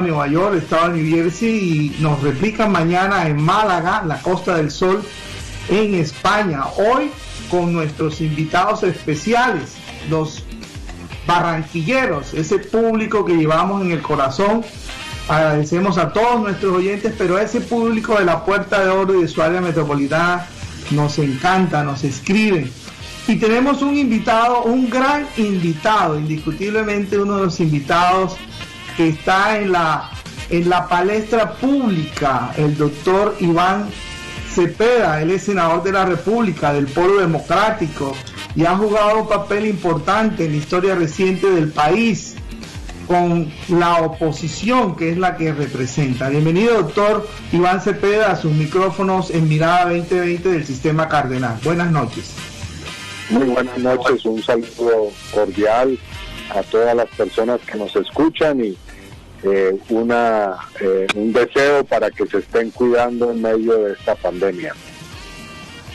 Nueva York, estado de New Jersey, y nos replican mañana en Málaga, la Costa del Sol, en España. Hoy con nuestros invitados especiales, los barranquilleros, ese público que llevamos en el corazón. Agradecemos a todos nuestros oyentes, pero a ese público de la Puerta de Oro y de su área metropolitana nos encanta, nos escriben. Y tenemos un invitado, un gran invitado, indiscutiblemente uno de los invitados que está en la palestra pública, el doctor Iván Cepeda. Él es senador de la República, del Polo Democrático, y ha jugado un papel importante en la historia reciente del país con la oposición, que es la que representa. Bienvenido, doctor Iván Cepeda, a sus micrófonos en Mirada 2020 del Sistema Cardenal. Buenas noches. Muy buenas noches, un saludo cordial a todas las personas que nos escuchan y un deseo para que se estén cuidando en medio de esta pandemia.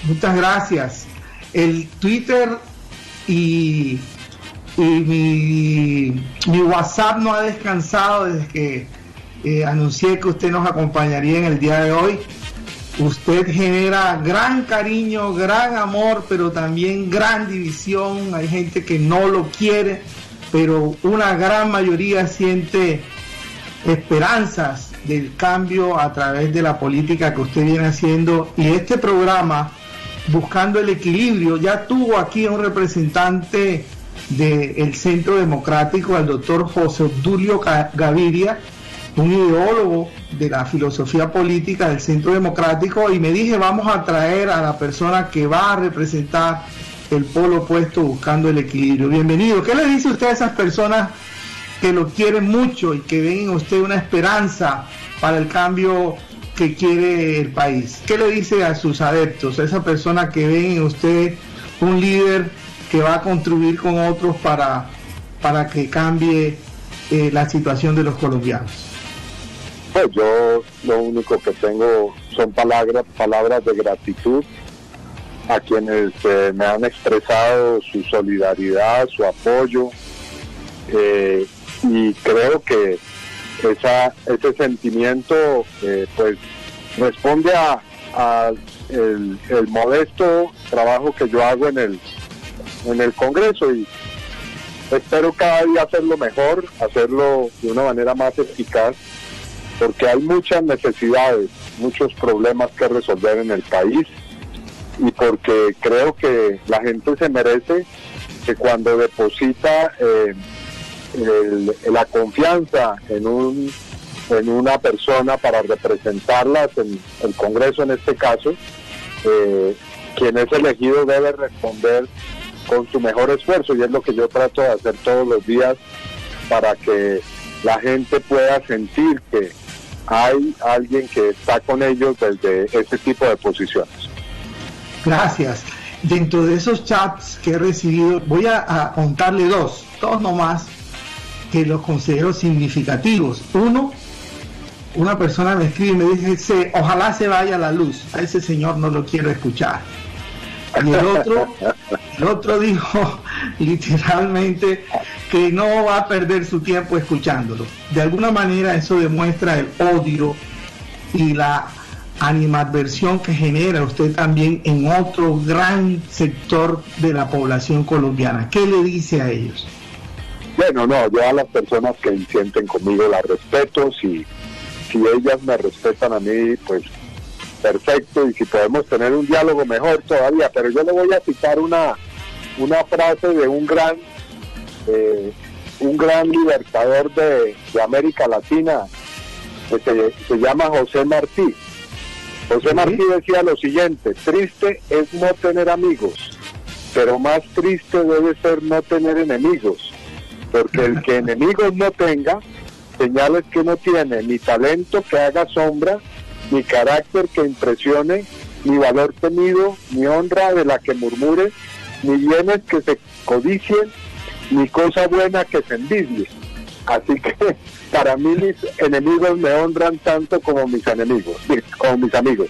Muchas gracias. El Twitter y mi WhatsApp no ha descansado desde que anuncié que usted nos acompañaría en el día de hoy. Usted genera gran cariño, gran amor, pero también gran división. Hay gente que no lo quiere, pero una gran mayoría siente esperanzas del cambio a través de la política que usted viene haciendo. Y este programa, Buscando el Equilibrio, ya tuvo aquí a un representante del Centro Democrático, al doctor José Obdulio Gaviria, un ideólogo de la filosofía política del Centro Democrático, y me dije, vamos a traer a la persona que va a representar el polo opuesto, Buscando el Equilibrio. Bienvenido. ¿Qué le dice usted a esas personas que lo quieren mucho y que ven en usted una esperanza para el cambio que quiere el país? ¿Qué le dice a sus adeptos, a esa persona que ven en usted un líder que va a contribuir con otros para que cambie la situación de los colombianos? Pues yo lo único que tengo son palabras de gratitud a quienes me han expresado su solidaridad, su apoyo, y creo que ese sentimiento pues responde a el modesto trabajo que yo hago en el Congreso, y espero cada día hacerlo mejor, hacerlo de una manera más eficaz, porque hay muchas necesidades, muchos problemas que resolver en el país, y porque creo que la gente se merece que cuando deposita la confianza en una persona para representarlas en el Congreso, en este caso, quien es elegido debe responder con su mejor esfuerzo, y es lo que yo trato de hacer todos los días para que la gente pueda sentir que hay alguien que está con ellos desde este tipo de posiciones. Gracias. Dentro de esos chats que he recibido, voy a contarle dos nomás, que los considero significativos. Uno, una persona me escribe y me dice, ojalá se vaya la luz, a ese señor no lo quiero escuchar. Y el otro dijo literalmente que no va a perder su tiempo escuchándolo. De alguna manera eso demuestra el odio y la animadversión que genera usted también en otro gran sector de la población colombiana. ¿Qué le dice a ellos? Bueno, no, yo a las personas que sienten conmigo las respeto. Si ellas me respetan a mí, pues perfecto, y si podemos tener un diálogo mejor todavía. Pero yo le voy a citar una frase de un gran libertador de América Latina, que se llama José Martí. José Martí decía lo siguiente: triste es no tener amigos, pero más triste debe ser no tener enemigos, porque el que enemigos no tenga, señales que no tiene ni talento que haga sombra, ni carácter que impresione, ni valor temido, ni honra de la que murmure, ni bienes que se codicien, ni cosa buena que se envidie. Así que para mí mis enemigos me honran tanto como mis enemigos, como mis amigos.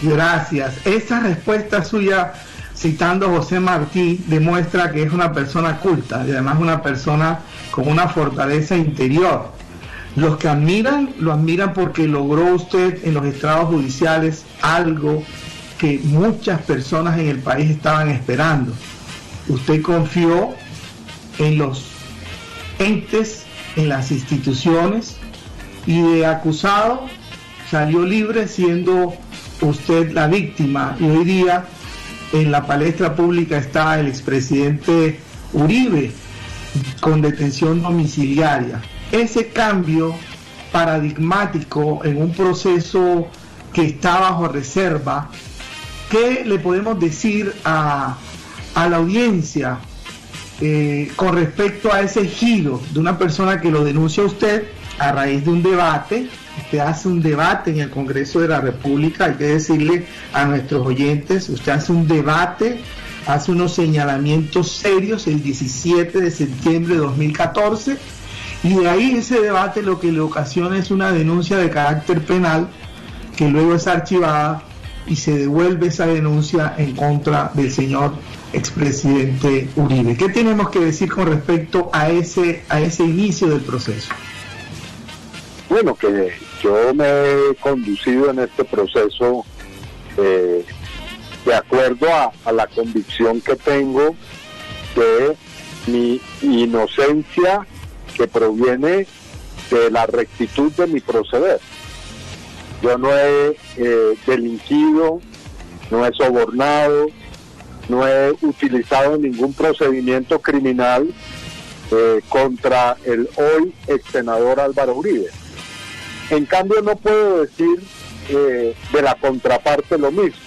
Gracias. Esa respuesta suya, citando a José Martí, demuestra que es una persona culta y además una persona con una fortaleza interior. Los que admiran, lo admiran porque logró usted en los estrados judiciales algo que muchas personas en el país estaban esperando. Usted confió en los entes, en las instituciones, y de acusado salió libre siendo usted la víctima. Y hoy día en la palestra pública está el expresidente Uribe con detención domiciliaria. Ese cambio paradigmático en un proceso que está bajo reserva, ¿qué le podemos decir a la audiencia con respecto a ese giro de una persona que lo denuncia a usted a raíz de un debate? Usted hace un debate en el Congreso de la República, hay que decirle a nuestros oyentes, usted hace un debate, hace unos señalamientos serios el 17 de septiembre de 2014, y de ahí ese debate lo que le ocasiona es una denuncia de carácter penal que luego es archivada y se devuelve esa denuncia en contra del señor expresidente Uribe. ¿Qué tenemos que decir con respecto a ese inicio del proceso? Bueno, que yo me he conducido en este proceso de acuerdo a la convicción que tengo de mi inocencia, que proviene de la rectitud de mi proceder. Yo no he delinquido, no he sobornado, no he utilizado ningún procedimiento criminal contra el hoy ex senador Álvaro Uribe. En cambio, no puedo decir de la contraparte lo mismo.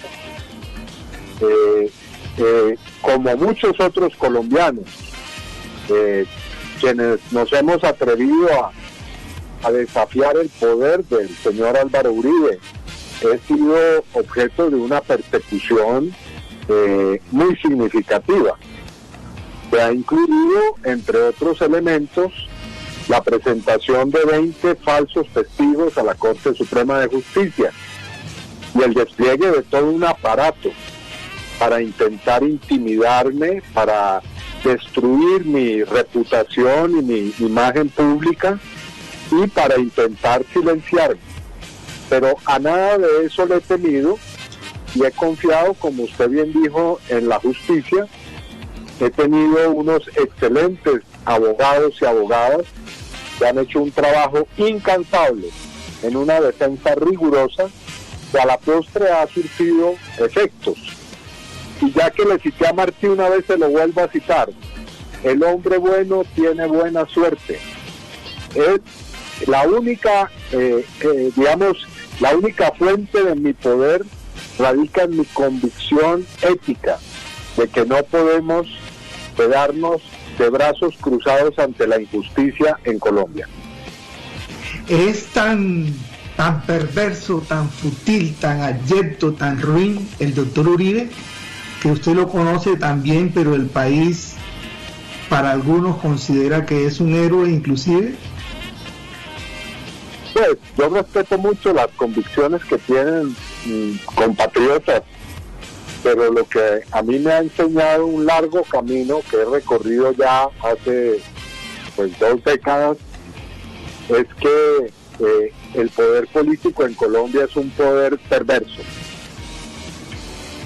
Como muchos otros colombianos, quienes nos hemos atrevido a desafiar el poder del señor Álvaro Uribe, he sido objeto de una persecución muy significativa, que ha incluido, entre otros elementos, la presentación de 20 falsos testigos a la Corte Suprema de Justicia y el despliegue de todo un aparato para intentar intimidarme, para destruir mi reputación y mi imagen pública y para intentar silenciarme. Pero a nada de eso le he temido y he confiado, como usted bien dijo, en la justicia. He tenido unos excelentes abogados y abogadas que han hecho un trabajo incansable en una defensa rigurosa que a la postre ha surtido efectos. Y ya que le cité a Martí una vez, se lo vuelvo a citar: el hombre bueno tiene buena suerte. Es la única, la única fuente de mi poder radica en mi convicción ética de que no podemos quedarnos de brazos cruzados ante la injusticia en Colombia. Es tan perverso, tan fútil, tan abyecto, tan ruin el doctor Uribe, que usted lo conoce también, pero el país para algunos considera que es un héroe inclusive. Pues yo respeto mucho las convicciones que tienen compatriotas, pero lo que a mí me ha enseñado un largo camino que he recorrido ya hace 2 décadas es que el poder político en Colombia es un poder perverso.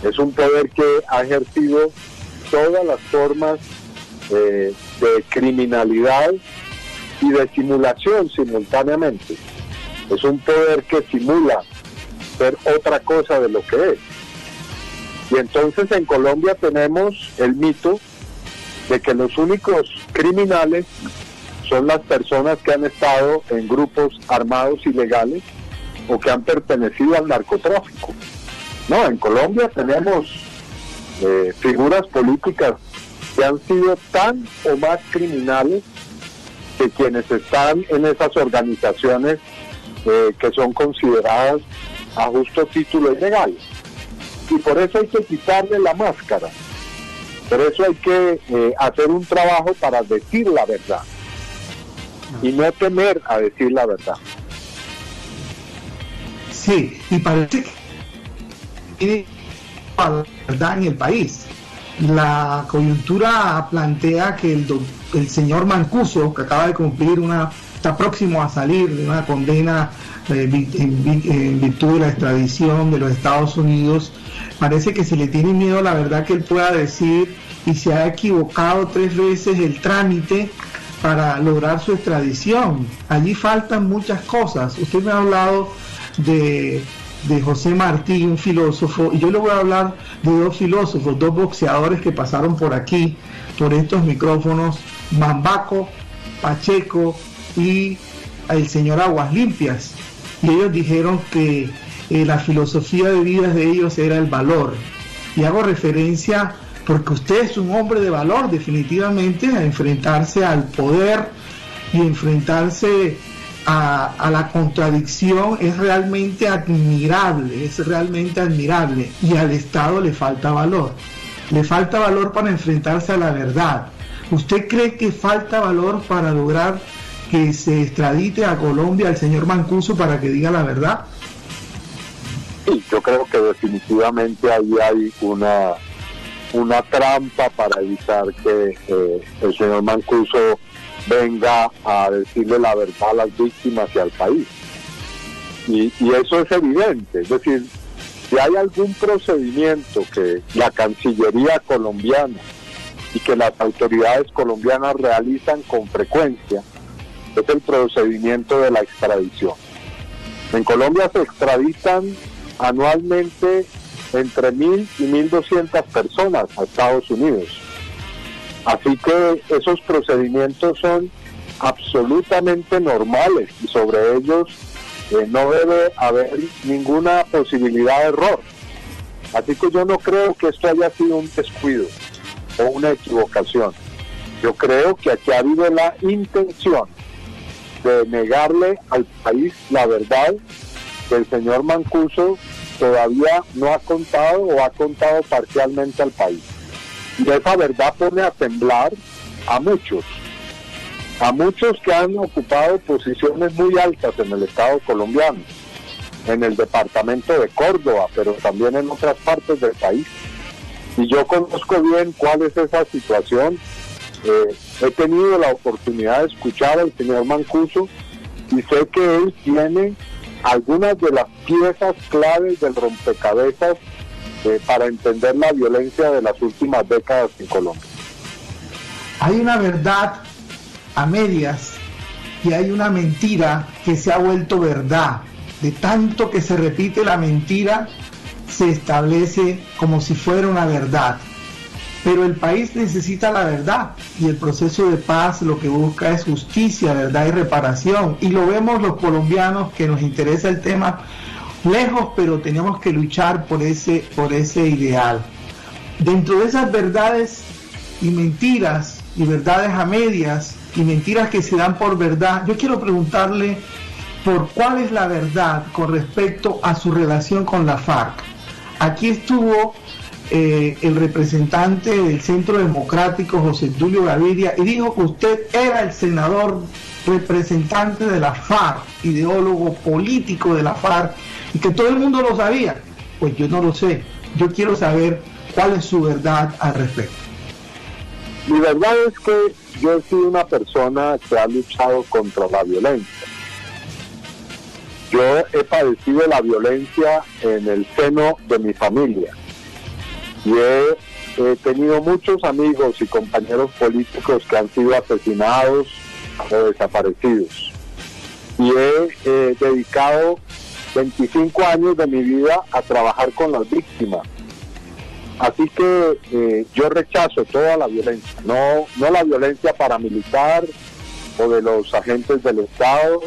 Es un poder que ha ejercido todas las formas de criminalidad y de simulación simultáneamente. Es un poder que simula ser otra cosa de lo que es. Y entonces en Colombia tenemos el mito de que los únicos criminales son las personas que han estado en grupos armados ilegales o que han pertenecido al narcotráfico. No, en Colombia tenemos figuras políticas que han sido tan o más criminales que quienes están en esas organizaciones que son consideradas a justo título ilegales. Y por eso hay que quitarle la máscara. Por eso hay que hacer un trabajo para decir la verdad y no temer a decir la verdad. Sí, y parece que tiene la verdad en el país. La coyuntura plantea que el señor Mancuso, que acaba de cumplir una está próximo a salir de una condena en virtud de la extradición de los Estados Unidos. Parece que se le tiene miedo a la verdad que él pueda decir, y se ha equivocado 3 veces el trámite para lograr su extradición. Allí faltan muchas cosas. Usted me ha hablado de José Martí, un filósofo, y yo le voy a hablar de 2 filósofos, 2 boxeadores que pasaron por aquí, por estos micrófonos, Mambaco, Pacheco y el señor Aguas Limpias, y ellos dijeron que la filosofía de vida de ellos era el valor, y hago referencia porque usted es un hombre de valor definitivamente, a enfrentarse al poder y enfrentarse a la contradicción es realmente admirable, y al Estado le falta valor para enfrentarse a la verdad. ¿Usted cree que falta valor para lograr que se extradite a Colombia al señor Mancuso para que diga la verdad? Sí, yo creo que definitivamente ahí hay una trampa para evitar que el señor Mancuso venga a decirle la verdad a las víctimas y al país. Y eso es evidente. Es decir, si hay algún procedimiento que la Cancillería colombiana y que las autoridades colombianas realizan con frecuencia, es el procedimiento de la extradición. En Colombia se extraditan anualmente entre 1.000 y 1.200 personas a Estados Unidos. Así que esos procedimientos son absolutamente normales y sobre ellos no debe haber ninguna posibilidad de error. Así que yo no creo que esto haya sido un descuido o una equivocación. Yo creo que aquí ha habido la intención de negarle al país la verdad que el señor Mancuso todavía no ha contado o ha contado parcialmente al país. Y esa verdad pone a temblar a muchos que han ocupado posiciones muy altas en el Estado colombiano, en el departamento de Córdoba, pero también en otras partes del país. Y yo conozco bien cuál es esa situación. He tenido la oportunidad de escuchar al señor Mancuso y sé que él tiene algunas de las piezas claves del rompecabezas para entender la violencia de las últimas décadas en Colombia. Hay una verdad a medias y hay una mentira que se ha vuelto verdad. De tanto que se repite la mentira, se establece como si fuera una verdad. Pero el país necesita la verdad, y el proceso de paz lo que busca es justicia, verdad y reparación. Y lo vemos los colombianos que nos interesa el tema lejos, pero tenemos que luchar por ese ideal. Dentro de esas verdades y mentiras, y verdades a medias, y mentiras que se dan por verdad, yo quiero preguntarle por cuál es la verdad con respecto a su relación con la FARC. Aquí estuvo el representante del Centro Democrático, José Tulio Gaviria, y dijo que usted era el senador representante de la FARC, ideólogo político de la FARC, y que todo el mundo lo sabía. Pues yo no lo sé. Yo quiero saber cuál es su verdad al respecto. Mi verdad es que yo he sido una persona que ha luchado contra la violencia. Yo he padecido la violencia en el seno de mi familia y he tenido muchos amigos y compañeros políticos que han sido asesinados o desaparecidos, y he dedicado 25 años de mi vida a trabajar con las víctimas. Así que yo rechazo toda la violencia, no la violencia paramilitar o de los agentes del Estado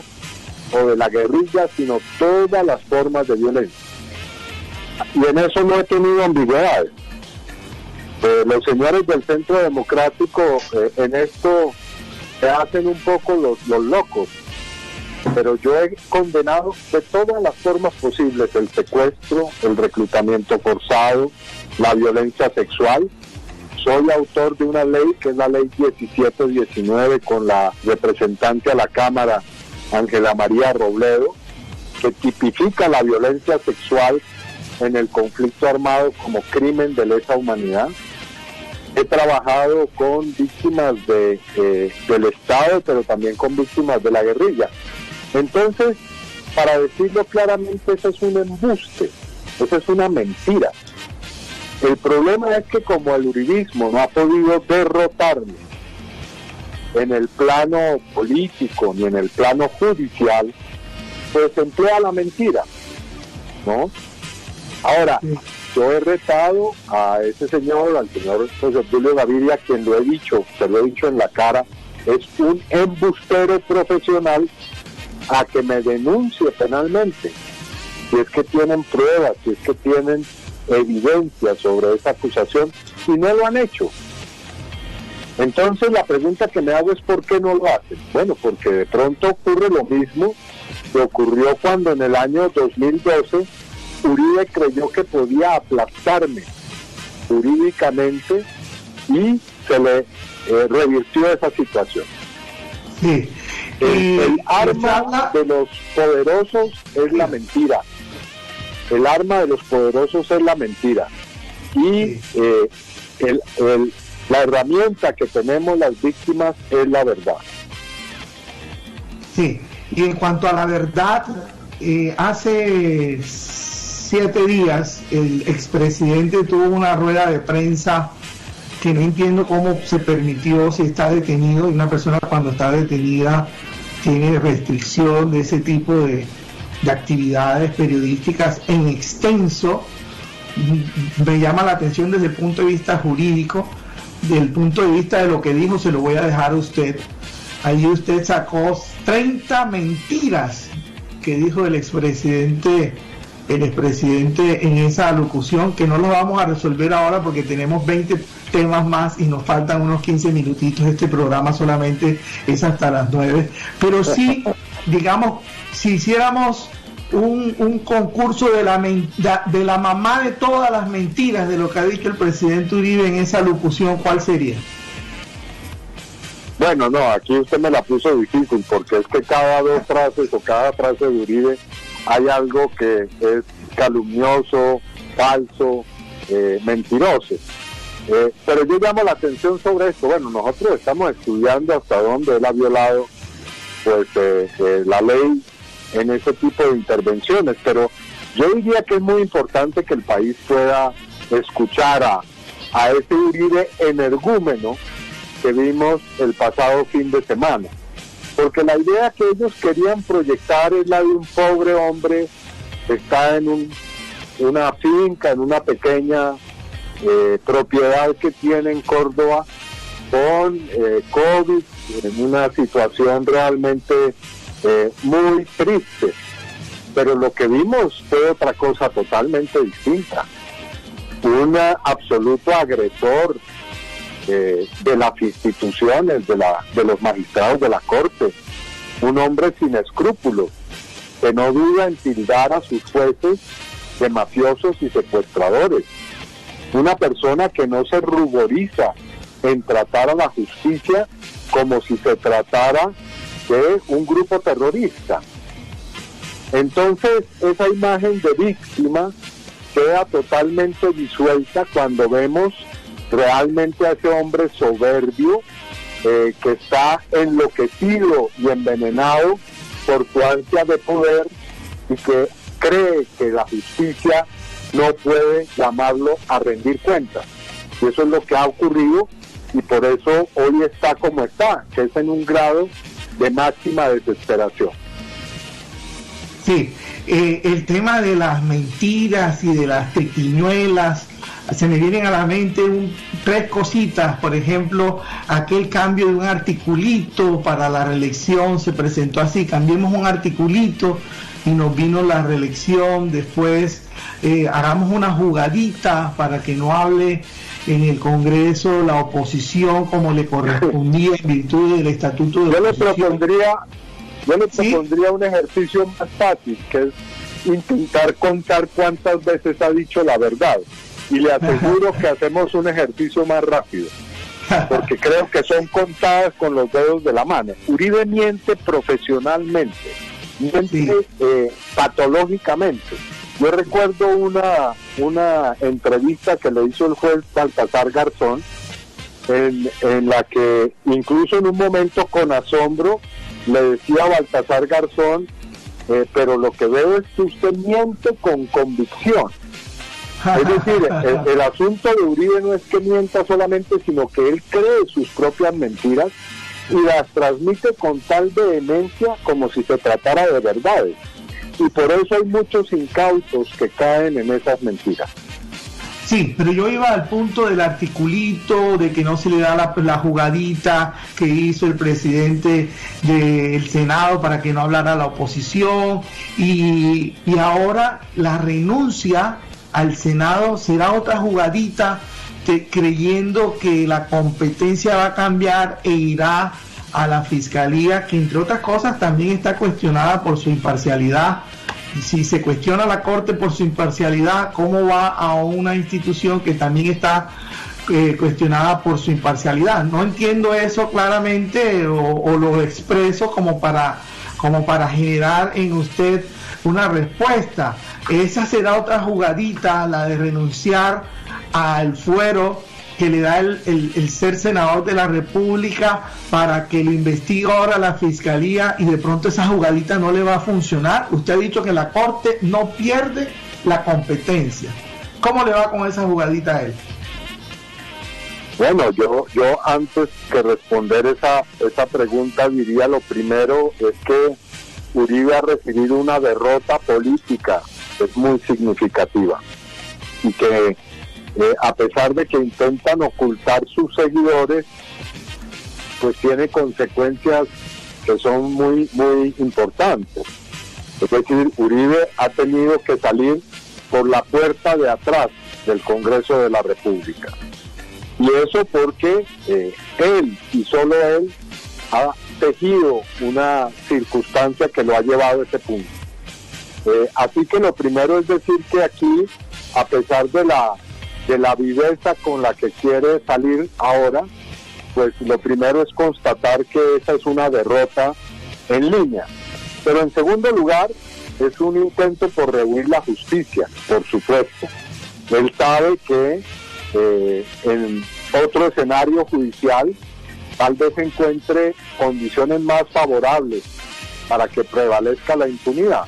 o de la guerrilla, sino todas las formas de violencia. Y en eso no he tenido ambigüedades. Los señores del Centro Democrático en esto se hacen un poco los locos, pero yo he condenado de todas las formas posibles el secuestro, el reclutamiento forzado, la violencia sexual. Soy autor de una ley que es la ley 1719 con la representante a la Cámara, Ángela María Robledo, que tipifica la violencia sexual en el conflicto armado como crimen de lesa humanidad. he trabajado con víctimas del Estado, pero también con víctimas de la guerrilla. Entonces, para decirlo claramente, eso es un embuste, eso es una mentira. El problema es que como el uribismo no ha podido derrotarme en el plano político ni en el plano judicial, pues emplea la mentira, ¿no? Ahora, yo he retado a ese señor, al señor José Obdulio Gaviria, quien lo he dicho, se lo he dicho en la cara, es un embustero profesional, a que me denuncie penalmente, si es que tienen pruebas, si es que tienen evidencia sobre esa acusación, y no lo han hecho. Entonces la pregunta que me hago es ¿por qué no lo hacen? Bueno, porque de pronto ocurre lo mismo que ocurrió cuando en el año 2012 Uribe creyó que podía aplastarme jurídicamente y se le revirtió esa situación. Sí. El arma de los poderosos es la mentira. El arma de los poderosos es la mentira. Y la herramienta que tenemos las víctimas es la verdad. Sí, y en cuanto a la verdad, hace 7 días el expresidente tuvo una rueda de prensa que no entiendo cómo se permitió, si está detenido, y una persona cuando está detenida tiene restricción de ese tipo de actividades periodísticas en extenso. Me llama la atención desde el punto de vista jurídico, del punto de vista de lo que dijo, se lo voy a dejar a usted. Ahí usted sacó 30 mentiras que dijo el expresidente en esa alocución, que no lo vamos a resolver ahora porque tenemos 20 temas más y nos faltan unos 15 minutitos. Este programa solamente es hasta las 9, pero sí, digamos, si hiciéramos un concurso de la mamá de todas las mentiras de lo que ha dicho el presidente Uribe en esa alocución, ¿cuál sería? Bueno, no, aquí usted me la puso difícil, porque es que cada 2 frases o cada frase de Uribe hay algo que es calumnioso, falso, mentiroso. Pero yo llamo la atención sobre esto. Bueno, nosotros estamos estudiando hasta dónde él ha violado pues la ley en ese tipo de intervenciones, pero yo diría que es muy importante que el país pueda escuchar a ese Uribe energúmeno que vimos el pasado fin de semana, porque la idea que ellos querían proyectar es la de un pobre hombre que está en una finca, en una pequeña propiedad que tiene en Córdoba con COVID, en una situación realmente muy triste. Pero lo que vimos fue otra cosa totalmente distinta. Un absoluto agresor de las instituciones, de los magistrados de la Corte, un hombre sin escrúpulos, que no duda en tildar a sus jueces de mafiosos y secuestradores, una persona que no se ruboriza en tratar a la justicia como si se tratara de un grupo terrorista. Entonces esa imagen de víctima queda totalmente disuelta cuando vemos realmente a ese hombre soberbio que está enloquecido y envenenado por su ansia de poder y que cree que la justicia no puede llamarlo a rendir cuentas. Y eso es lo que ha ocurrido, y por eso hoy está como está, que es en un grado de máxima desesperación. Sí, el tema de las mentiras y de las triquiñuelas, se me vienen a la mente 3 cositas. Por ejemplo, aquel cambio de un articulito para la reelección, se presentó así: cambiemos un articulito y nos vino la reelección. Después hagamos una jugadita para que no hable en el Congreso la oposición como le correspondía en virtud del estatuto de oposición. Yo le propondría un ejercicio más fácil, que es intentar contar cuántas veces ha dicho la verdad, y le aseguro que hacemos un ejercicio más rápido, porque creo que son contadas con los dedos de la mano. Uribe miente profesionalmente, miente patológicamente. Yo recuerdo una entrevista que le hizo el juez Baltasar Garzón, en la que incluso en un momento con asombro le decía a Baltasar Garzón, pero lo que veo es que usted miente con convicción. Es decir, el asunto de Uribe no es que mienta solamente, sino que él cree sus propias mentiras y las transmite con tal vehemencia como si se tratara de verdades. Y por eso hay muchos incautos que caen en esas mentiras. Sí, pero yo iba al punto del articulito, de que no se le da la jugadita que hizo el presidente del Senado para que no hablara la oposición, y ahora la renuncia al Senado será otra jugadita creyendo que la competencia va a cambiar e irá a la Fiscalía, que entre otras cosas también está cuestionada por su imparcialidad. Si se cuestiona la Corte por su imparcialidad, ¿cómo va a una institución que también está cuestionada por su imparcialidad? No entiendo eso claramente, o lo expreso como para generar en usted una respuesta. Esa será otra jugadita, la de renunciar al fuero que le da el ser senador de la República para que lo investigue ahora la Fiscalía, y de pronto esa jugadita no le va a funcionar. Usted ha dicho que la Corte no pierde la competencia. ¿Cómo le va con esa jugadita a él? Bueno, yo antes que responder esa pregunta diría, lo primero es que Uribe ha recibido una derrota política, es muy significativa, y que a pesar de que intentan ocultar sus seguidores, pues tiene consecuencias que son muy, muy importantes. Es decir, Uribe ha tenido que salir por la puerta de atrás del Congreso de la República. Y eso porque él, y solo él, ha tejido una circunstancia que lo ha llevado a ese punto. Así que lo primero es decir que aquí, a pesar de la viveza con la que quiere salir ahora, pues lo primero es constatar que esa es una derrota en línea. Pero en segundo lugar, es un intento por rehuir la justicia, por supuesto. Él sabe que en otro escenario judicial tal vez encuentre condiciones más favorables para que prevalezca la impunidad.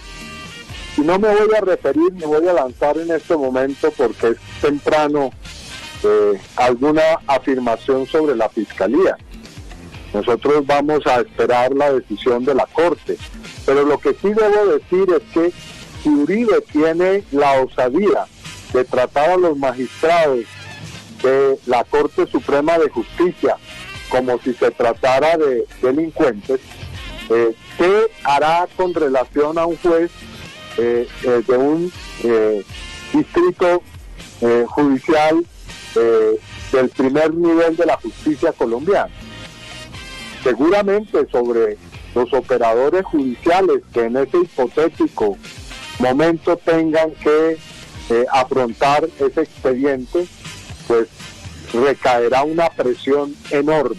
Y no me voy a referir, me voy a lanzar en este momento porque es temprano alguna afirmación sobre la Fiscalía. Nosotros vamos a esperar la decisión de la Corte, pero lo que sí debo decir es que si Uribe tiene la osadía de tratar a los magistrados de la Corte Suprema de Justicia como si se tratara de delincuentes, ¿qué hará con relación a un juez de un distrito judicial del primer nivel de la justicia colombiana? Seguramente sobre los operadores judiciales que en ese hipotético momento tengan que afrontar ese expediente, pues recaerá una presión enorme,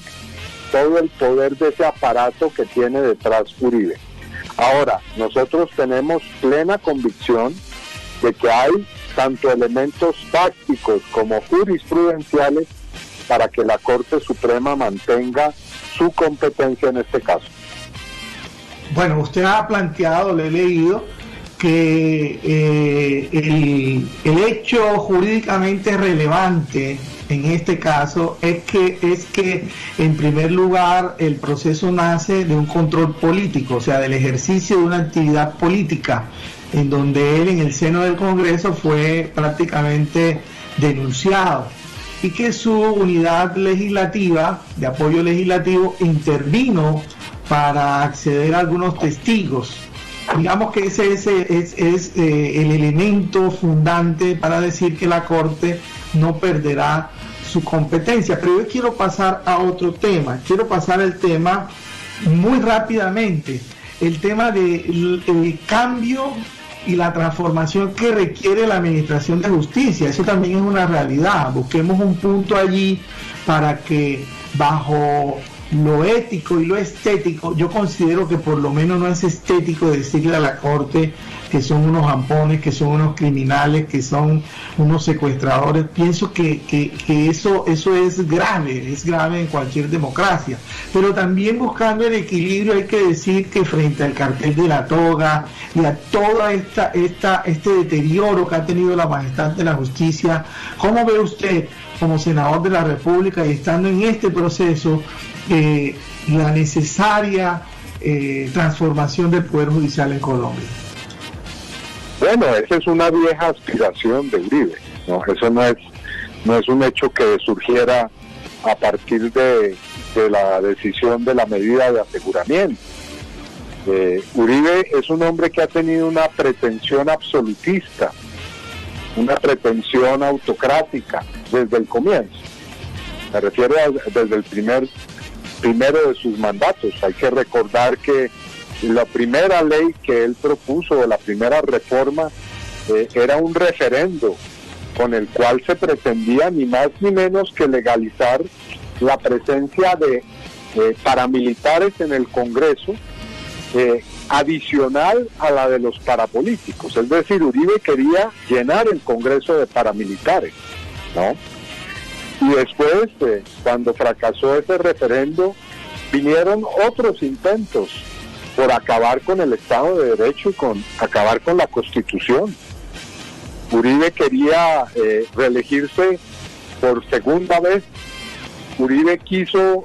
todo el poder de ese aparato que tiene detrás Uribe. Ahora, nosotros tenemos plena convicción de que hay tanto elementos tácticos como jurisprudenciales para que la Corte Suprema mantenga su competencia en este caso. Bueno, usted ha planteado, le he leído, que el hecho jurídicamente relevante en este caso es que en primer lugar el proceso nace de un control político, o sea, del ejercicio de una actividad política, en donde él en el seno del Congreso fue prácticamente denunciado, y que su unidad legislativa, de apoyo legislativo, intervino para acceder a algunos testigos. Digamos que ese es el elemento fundante para decir que la Corte no perderá su competencia. Pero yo quiero pasar a otro tema, quiero pasar el tema muy rápidamente, el tema del cambio y la transformación que requiere la Administración de Justicia. Eso también es una realidad. Busquemos un punto allí para que, bajo lo ético y lo estético, yo considero que por lo menos no es estético decirle a la Corte que son unos ampones, que son unos criminales, que son unos secuestradores. Pienso que eso es grave en cualquier democracia. Pero también buscando el equilibrio hay que decir que frente al cartel de la toga y a toda este deterioro que ha tenido la majestad de la justicia, ¿cómo ve usted como senador de la República y estando en este proceso la necesaria transformación del Poder Judicial en Colombia? Bueno, esa es una vieja aspiración de Uribe, ¿no? Eso no es un hecho que surgiera a partir de la decisión de la medida de aseguramiento. Uribe es un hombre que ha tenido una pretensión absolutista, una pretensión autocrática desde el comienzo. Me refiero desde el primero de sus mandatos. Hay que recordar que la primera ley que él propuso, la primera reforma, era un referendo con el cual se pretendía ni más ni menos que legalizar la presencia de paramilitares en el Congreso, adicional a la de los parapolíticos. Es decir, Uribe quería llenar el Congreso de paramilitares, ¿no? Y después, cuando fracasó ese referendo, vinieron otros intentos por acabar con el Estado de Derecho y acabar con la Constitución. Uribe quería reelegirse por segunda vez. Uribe quiso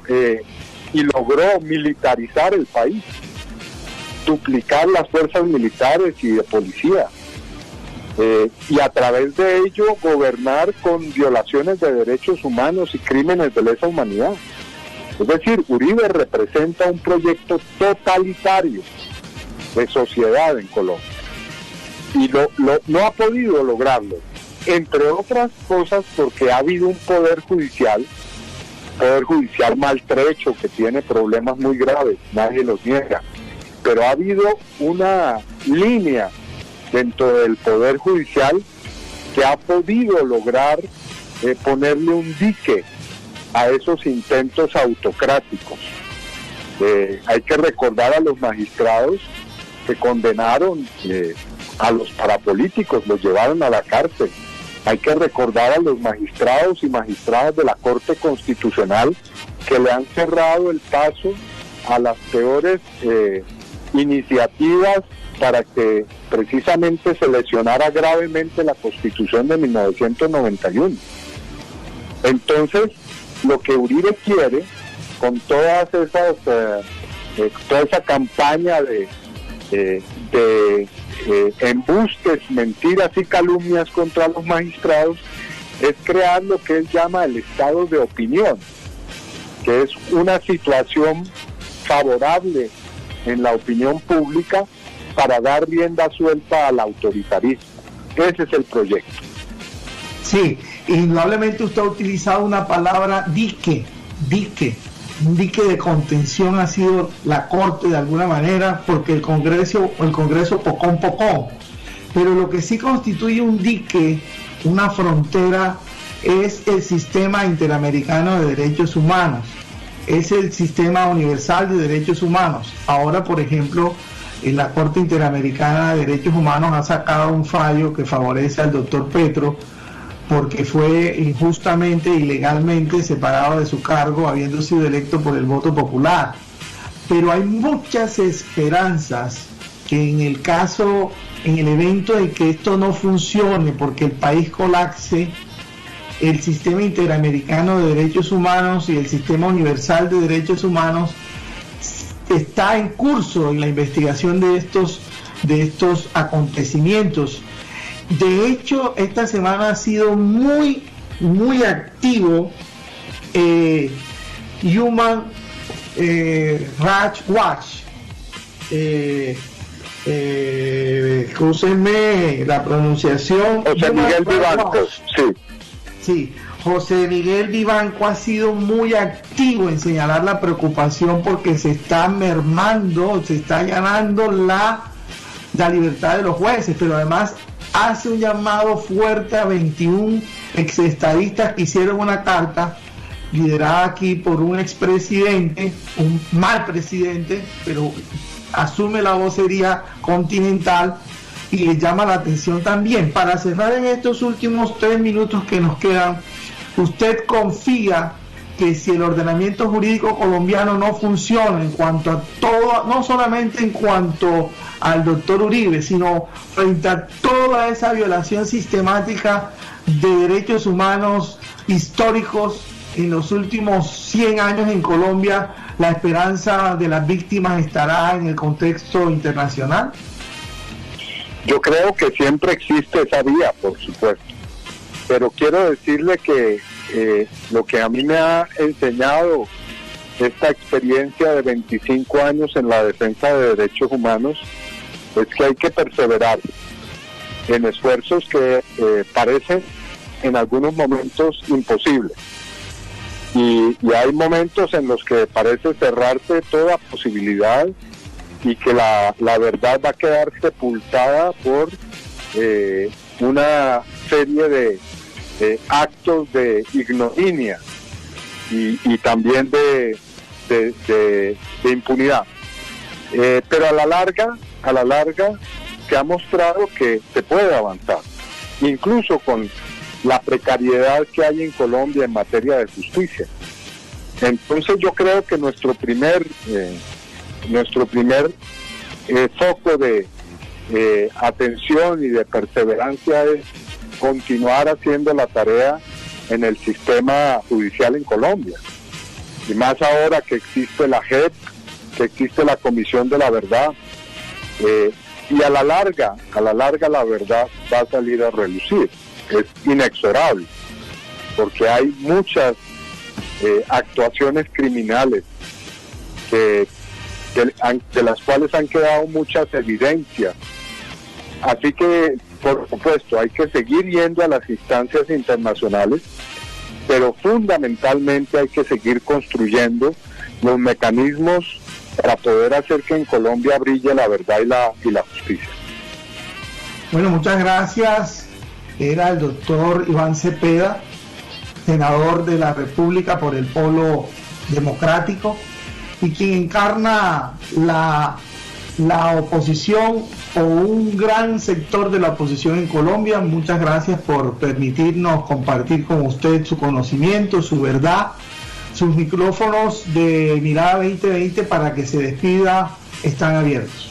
y logró militarizar el país, duplicar las fuerzas militares y de policía, y a través de ello gobernar con violaciones de derechos humanos y crímenes de lesa humanidad. Es decir, Uribe representa un proyecto totalitario de sociedad en Colombia y no ha podido lograrlo, entre otras cosas porque ha habido un poder judicial maltrecho que tiene problemas muy graves, nadie los niega, pero ha habido una línea dentro del poder judicial que ha podido lograr ponerle un dique a esos intentos autocráticos. Hay que recordar a los magistrados que condenaron a los parapolíticos, los llevaron a la cárcel. Hay que recordar a los magistrados y magistradas de la Corte Constitucional que le han cerrado el paso a las peores iniciativas para que precisamente se lesionara gravemente la Constitución de 1991. Entonces, lo que Uribe quiere, con toda esa campaña de embustes, mentiras y calumnias contra los magistrados, es crear lo que él llama el estado de opinión, que es una situación favorable en la opinión pública para dar rienda suelta al autoritarismo. Ese es el proyecto. Sí, indudablemente usted ha utilizado una palabra dique. Un dique de contención ha sido la Corte de alguna manera, porque el Congreso pocón. Pero lo que sí constituye un dique, una frontera, es el sistema interamericano de derechos humanos, es el sistema universal de derechos humanos. Ahora, por ejemplo, en la Corte Interamericana de Derechos Humanos ha sacado un fallo que favorece al doctor Petro, porque fue injustamente, ilegalmente separado de su cargo, habiendo sido electo por el voto popular. Pero hay muchas esperanzas que en el evento de que esto no funcione, porque el país colapse, el sistema interamericano de derechos humanos y el sistema universal de derechos humanos está en curso en la investigación de estos acontecimientos. De hecho, esta semana ha sido muy activo Human Rights Watch. Escúchenme la pronunciación. José Miguel Vivanco, sí. José Miguel Vivanco ha sido muy activo en señalar la preocupación porque se está mermando, se está allanando la libertad de los jueces, pero además hace un llamado fuerte a 21 exestadistas que hicieron una carta liderada aquí por un expresidente, un mal presidente, pero asume la vocería continental, y le llama la atención también. Para cerrar en estos últimos 3 minutos que nos quedan, ¿usted confía que si el ordenamiento jurídico colombiano no funciona en cuanto a todo, no solamente en cuanto al doctor Uribe, sino frente a toda esa violación sistemática de derechos humanos históricos en los últimos 100 años en Colombia, la esperanza de las víctimas estará en el contexto internacional? Yo creo que siempre existe esa vía, por supuesto, pero quiero decirle que lo que a mí me ha enseñado esta experiencia de 25 años en la defensa de derechos humanos es que hay que perseverar en esfuerzos que parecen en algunos momentos imposibles. Y hay momentos en los que parece cerrarse toda posibilidad y que la verdad va a quedar sepultada por una serie de actos de ignominia y también de impunidad. Pero a la larga se ha mostrado que se puede avanzar, incluso con la precariedad que hay en Colombia en materia de justicia. Entonces yo creo que nuestro primer foco de atención y de perseverancia es continuar haciendo la tarea en el sistema judicial en Colombia. Y más ahora que existe la JEP, que existe la Comisión de la Verdad, y a la larga la verdad va a salir a relucir. Es inexorable, porque hay muchas actuaciones criminales de las cuales han quedado muchas evidencias. Así que, por supuesto, hay que seguir yendo a las instancias internacionales, pero fundamentalmente hay que seguir construyendo los mecanismos para poder hacer que en Colombia brille la verdad y la justicia. Bueno, muchas gracias. Era el doctor Iván Cepeda, senador de la República por el Polo Democrático y quien encarna la oposición o un gran sector de la oposición en Colombia. Muchas gracias por permitirnos compartir con usted su conocimiento, su verdad. Sus micrófonos de Mirada 2020 para que se despida están abiertos.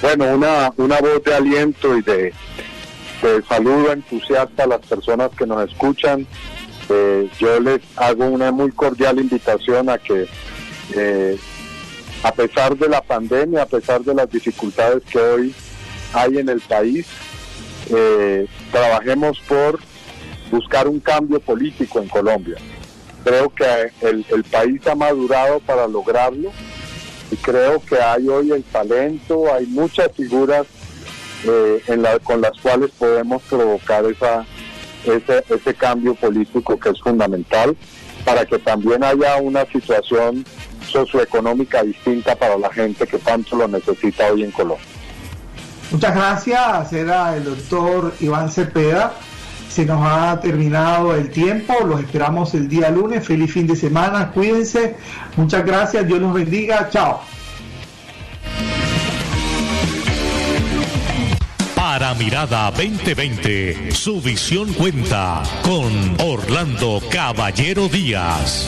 Bueno, una voz de aliento y de saludo entusiasta a las personas que nos escuchan. Yo les hago una muy cordial invitación a que a pesar de la pandemia, a pesar de las dificultades que hoy hay en el país, trabajemos por buscar un cambio político en Colombia. Creo que el país ha madurado para lograrlo y creo que hay hoy el talento, hay muchas figuras con las cuales podemos provocar ese cambio político que es fundamental para que también haya una situación socioeconómica distinta para la gente que tanto lo necesita hoy en Colombia. Muchas gracias, era el doctor Iván Cepeda. Se nos ha terminado el tiempo, los esperamos el día lunes. Feliz fin de semana, cuídense, muchas gracias, Dios los bendiga, chao. Para Mirada 2020, su visión cuenta con Orlando Caballero Díaz.